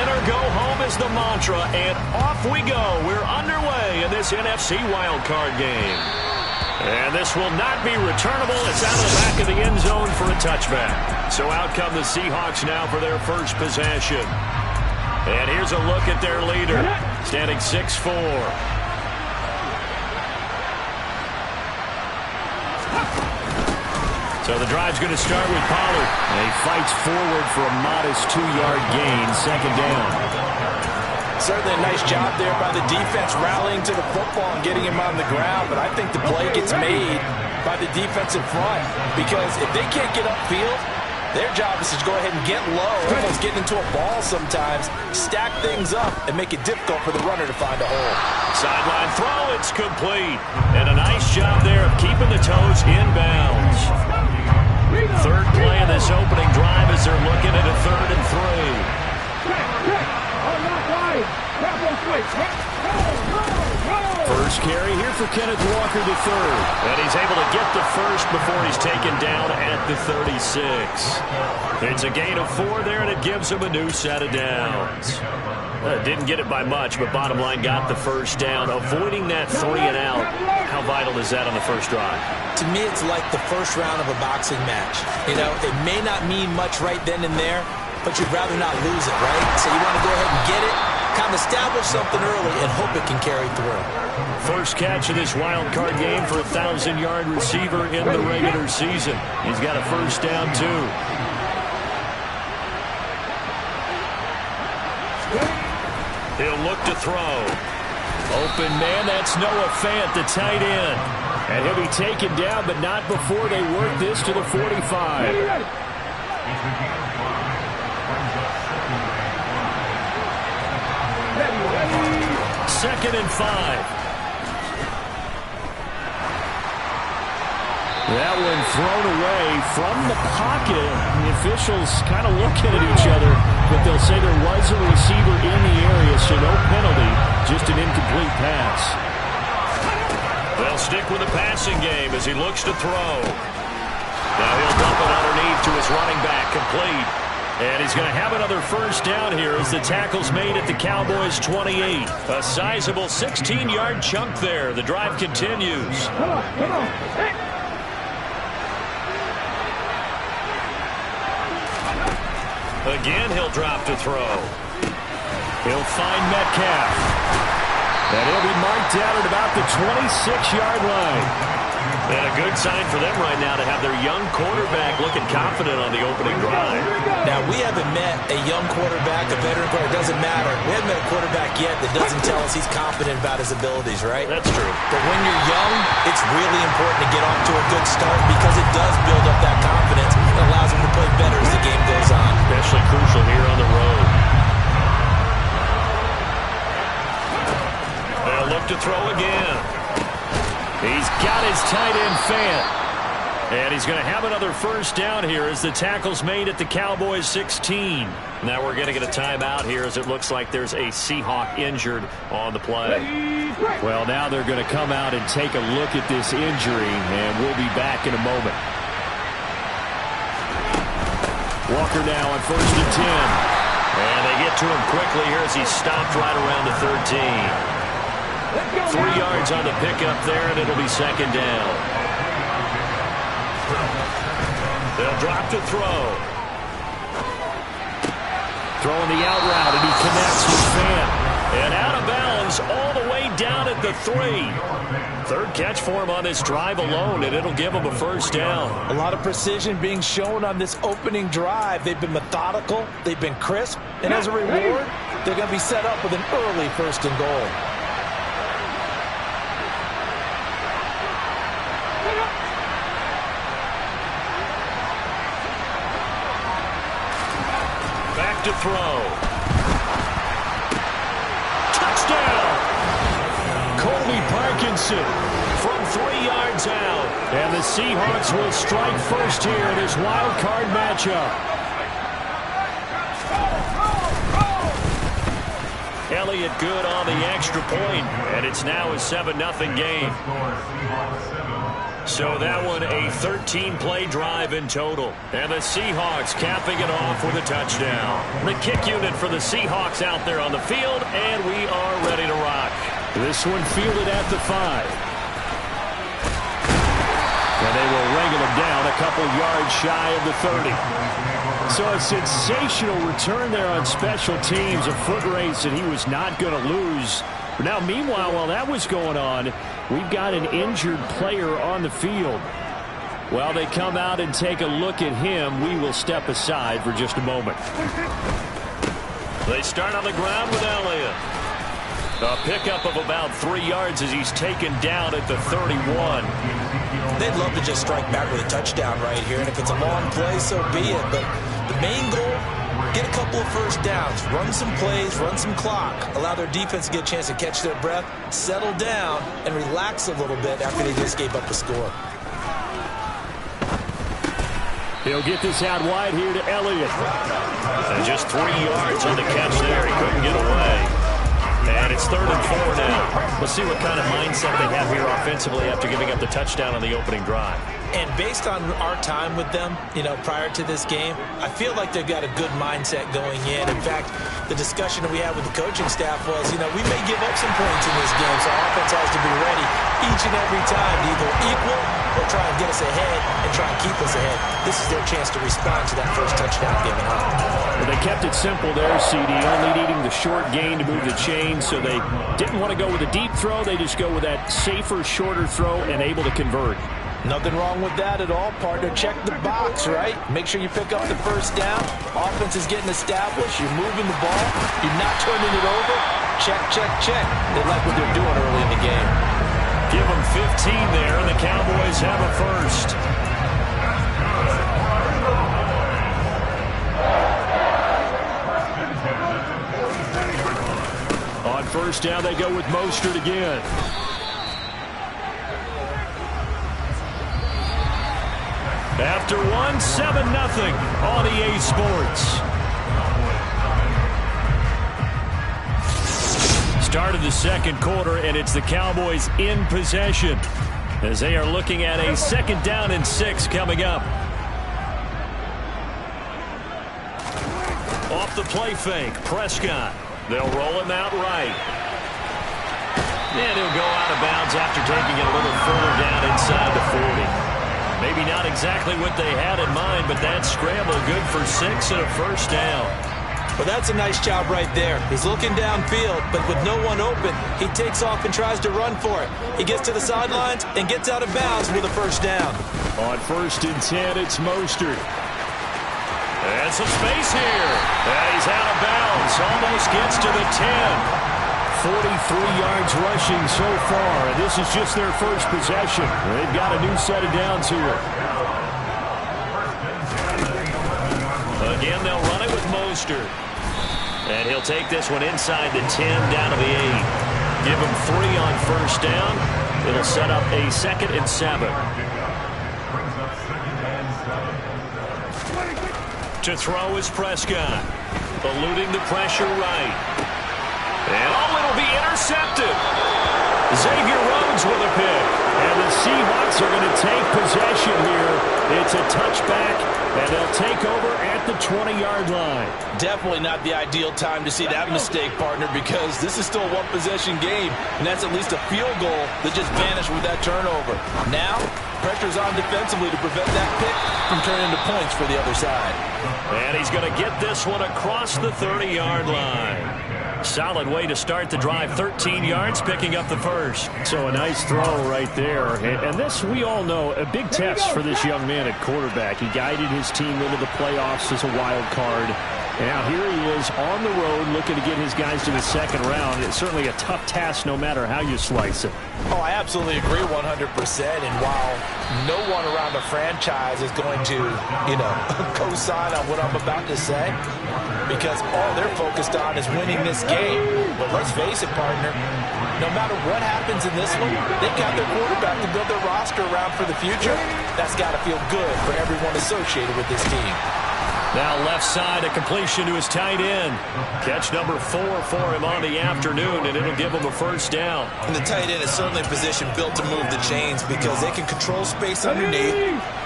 Win or go home is the mantra, and off we go. We're underway in this NFC wildcard game. And this will not be returnable. It's out of the back of the end zone for a touchback. So out come the Seahawks now for their first possession. And here's a look at their leader, standing 6'4". So the drive's going to start with Pollard. And he fights forward for a modest 2-yard gain, second down. Certainly a nice job there by the defense rallying to the football and getting him on the ground. But I think the play gets made by the defensive front. Because if they can't get upfield, their job is to go ahead and get low, almost get into a ball sometimes, stack things up, and make it difficult for the runner to find a hole. Sideline throw, it's complete. And a nice job there of keeping the toes inbounds. Third play of this opening drive as they're looking at a 3rd and 3. First carry here for Kenneth Walker III. And he's able to get the first before he's taken down at the 36. It's a gain of 4 there, and it gives him a new set of downs. Didn't get it by much, but bottom line got the first down. Avoiding that 3 and out, how vital is that on the first drive? To me, it's like the first round of a boxing match. You know, it may not mean much right then and there, but you'd rather not lose it, right? So you want to go ahead and get it, kind of establish something early, and hope it can carry through. First catch of this wild card game for a 1,000-yard receiver in the regular season. He's got a first down, too. He'll look to throw. Open man, that's Noah Fant, the tight end. And he'll be taken down, but not before they work this to the 45. Second and 5. That one thrown away from the pocket. The officials kind of looking at each other, but they'll say there was a receiver in the area, so no penalty, just an incomplete pass. They'll stick with the passing game as he looks to throw. Now he'll dump it underneath to his running back, complete. And he's going to have another first down here as the tackle's made at the Cowboys' 28. A sizable 16-yard chunk there. The drive continues. Come on. Hey. Again, he'll drop to throw. He'll find Metcalf. And he'll be marked down at about the 26-yard line. And a good sign for them right now to have their young quarterback looking confident on the opening drive. Now, we haven't met a young quarterback, a veteran quarterback. It doesn't matter. We haven't met a quarterback yet that doesn't tell us he's confident about his abilities, right? That's true. But when you're young, it's really important to get off to a good start because it does build up that confidence and allows him to play better as the game goes on. Especially crucial here on the road. They'll look to throw again. He's got his tight end Fant. And he's going to have another first down here as the tackle's made at the Cowboys' 16. Now we're going to get a timeout here as it looks like there's a Seahawk injured on the play. Well, now they're going to come out and take a look at this injury, and we'll be back in a moment. Walker now on 1st and 10. And they get to him quickly here as he's stopped right around the 13. 3 yards on the pickup there, and it'll be second down. They'll drop to throw. Throwing the out route, and he connects with Fant. And out of bounds all the way down at the 3. Third catch for him on this drive alone, and it'll give him a first down. A lot of precision being shown on this opening drive. They've been methodical, they've been crisp, and as a reward, they're going to be set up with an early 1st and goal. To throw. Touchdown! Colby Parkinson from 3 yards out. And the Seahawks will strike first here in this wild card matchup. Elliott good on the extra point, and it's now a 7-0 game. So that one a 13-play drive in total. And the Seahawks capping it off with a touchdown. The kick unit for the Seahawks out there on the field, and we are ready to rock. This one fielded at the 5. And they will wrangle him down a couple yards shy of the 30. So a sensational return there on special teams, a foot race that he was not going to lose. But now, meanwhile, while that was going on, we've got an injured player on the field. While they come out and take a look at him, we will step aside for just a moment. They start on the ground with Elliott. A pickup of about 3 yards as he's taken down at the 31. They'd love to just strike back with a touchdown right here, and if it's a long play, so be it. But the main goal, get a couple of first downs, run some plays, run some clock, allow their defense to get a chance to catch their breath, settle down, and relax a little bit after they just gave up a score. He'll get this out wide here to Elliott. And just 3 yards on the catch there. He couldn't get away. And it's 3rd and 4 now. We'll see what kind of mindset they have here offensively after giving up the touchdown on the opening drive. And based on our time with them, prior to this game, I feel like they've got a good mindset going in. In fact, the discussion that we had with the coaching staff was, we may give up some points in this game, so our offense has to be ready each and every time to either equal or try and get us ahead and try and keep us ahead. This is their chance to respond to that first touchdown given up. Well, they kept it simple there, CD, only needing the short gain to move the chain, so they didn't want to go with a deep throw. They just go with that safer, shorter throw and able to convert. Nothing wrong with that at all, partner. Check the box, right? Make sure you pick up the first down. Offense is getting established. You're moving the ball. You're not turning it over. Check, check, check. They like what they're doing early in the game. Give them 15 there, and the Cowboys have a first. On first down, they go with Mostert again. After one, 7-0 on EA Sports. Start of the second quarter, and it's the Cowboys in possession as they are looking at a 2nd down and 6 coming up. Off the play fake, Prescott. They'll roll him out right. And he'll go out of bounds after taking it a little further down inside the 40. Maybe not exactly what they had in mind, but that scramble good for 6 and a first down. Well, that's a nice job right there. He's looking downfield, but with no one open, he takes off and tries to run for it. He gets to the sidelines and gets out of bounds with a first down. On 1st and 10, it's Mostert. And some space here. And he's out of bounds. Almost gets to the 10. 43 yards rushing so far. This is just their first possession. They've got a new set of downs here. Again, they'll run it with Mostert. And he'll take this one inside the 10 down to the 8. Give him 3 on first down. It'll set up a 2nd and 7. To throw is Prescott. Eluding the pressure right. And it'll be intercepted. Xavier Rhodes with a pick. And the Seahawks are going to take possession here. It's a touchback, and they'll take over at the 20-yard line. Definitely not the ideal time to see that mistake, partner, because this is still a one-possession game, and that's at least a field goal that just vanished with that turnover. Now, pressure's on defensively to prevent that pick from turning into points for the other side. And he's going to get this one across the 30-yard line. Solid way to start the drive. 13 yards, picking up the first. So a nice throw right there. And this, we all know, a big test for this young man at quarterback. He guided his team into the playoffs as a wild card. And now here he is on the road looking to get his guys to the 2nd round. It's certainly a tough task no matter how you slice it. Oh, I absolutely agree 100%. And while no one around the franchise is going to, co-sign on what I'm about to say, because all they're focused on is winning this game. But let's face it, partner, no matter what happens in this one, they've got their quarterback to build their roster around for the future. That's got to feel good for everyone associated with this team. Now left side, a completion to his tight end. Catch number 4 for him on the afternoon, and it'll give him a first down. And the tight end is certainly a position built to move the chains because they can control space underneath.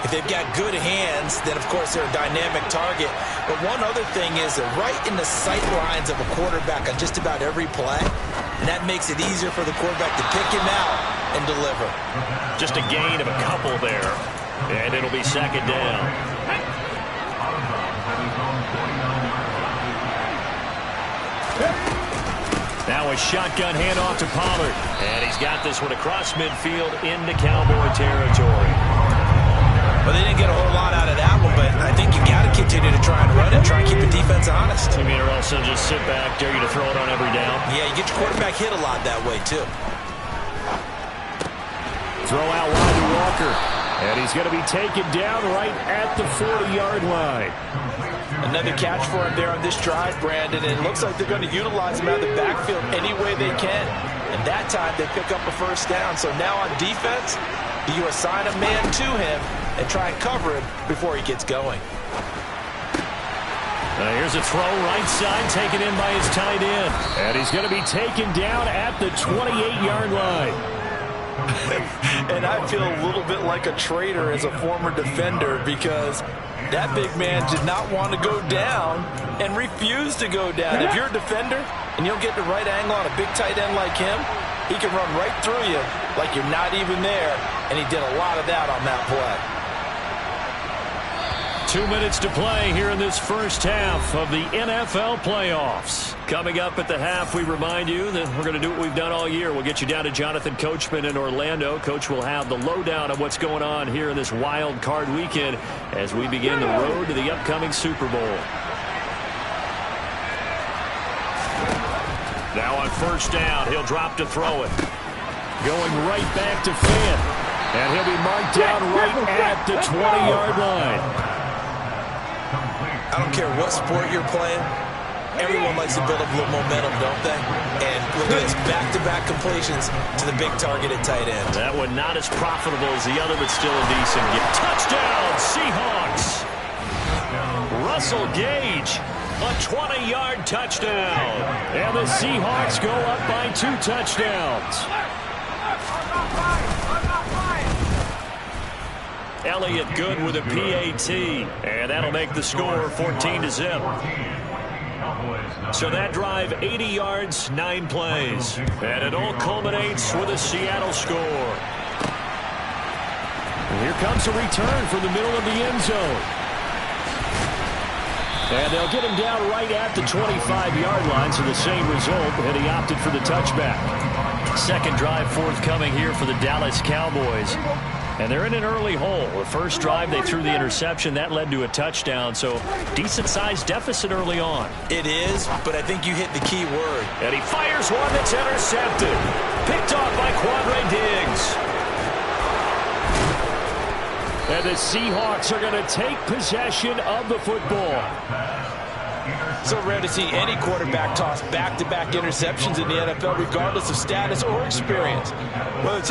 If they've got good hands, then, of course, they're a dynamic target. But one other thing is they're right in the sight lines of a quarterback on just about every play, and that makes it easier for the quarterback to pick him out and deliver. Just a gain of a couple there, and it'll be second down. Now a shotgun handoff to Pollard. And he's got this one across midfield into Cowboy territory. Well, they didn't get a whole lot out of that one, but I think you got to continue to try and run it, try and keep the defense honest. You mean, or else they'll just sit back, dare you to throw it on every down? Yeah, you get your quarterback hit a lot that way, too. Throw out wide to Walker. And he's going to be taken down right at the 40-yard line. Another catch for him there on this drive, Brandon. And it looks like they're going to utilize him out of the backfield any way they can. And that time they pick up a first down. So now on defense, you assign a man to him and try and cover him before he gets going. Here's a throw right side taken in by his tight end. And he's going to be taken down at the 28-yard line. And I feel a little bit like a traitor as a former defender because that big man did not want to go down and refused to go down. If you're a defender and you'll get the right angle on a big tight end like him, he can run right through you like you're not even there, and he did a lot of that on that play. 2 minutes to play here in this first half of the NFL playoffs. Coming up at the half, we remind you that we're going to do what we've done all year. We'll get you down to Jonathan Coachman in Orlando. Coach will have the lowdown of what's going on here in this wild card weekend as we begin the road to the upcoming Super Bowl. Now on first down, he'll drop to throw it. Going right back to Finn. And he'll be marked down right at the 20-yard line. I don't care what sport you're playing. Everyone likes to build up a little momentum, don't they? And look at this, back-to-back completions to the big target at tight end. That one not as profitable as the other, but still a decent get. Touchdown, Seahawks! Russell Gage, a 20-yard touchdown. And the Seahawks go up by 2 touchdowns. Elliott Good with a PAT, and that'll make the score 14-0. So that drive, 80 yards, 9 plays. And it all culminates with a Seattle score. And here comes a return from the middle of the end zone. And they'll get him down right at the 25-yard line, so the same result, and he opted for the touchback. Second drive forthcoming here for the Dallas Cowboys. And they're in an early hole. The first drive, they threw the interception. That led to a touchdown, so decent-sized deficit early on. It is, but I think you hit the key word. And he fires one that's intercepted. Picked off by Quandre Diggs. And the Seahawks are going to take possession of the football. So rare to see any quarterback toss back-to-back interceptions in the NFL, regardless of status or experience. Whether it's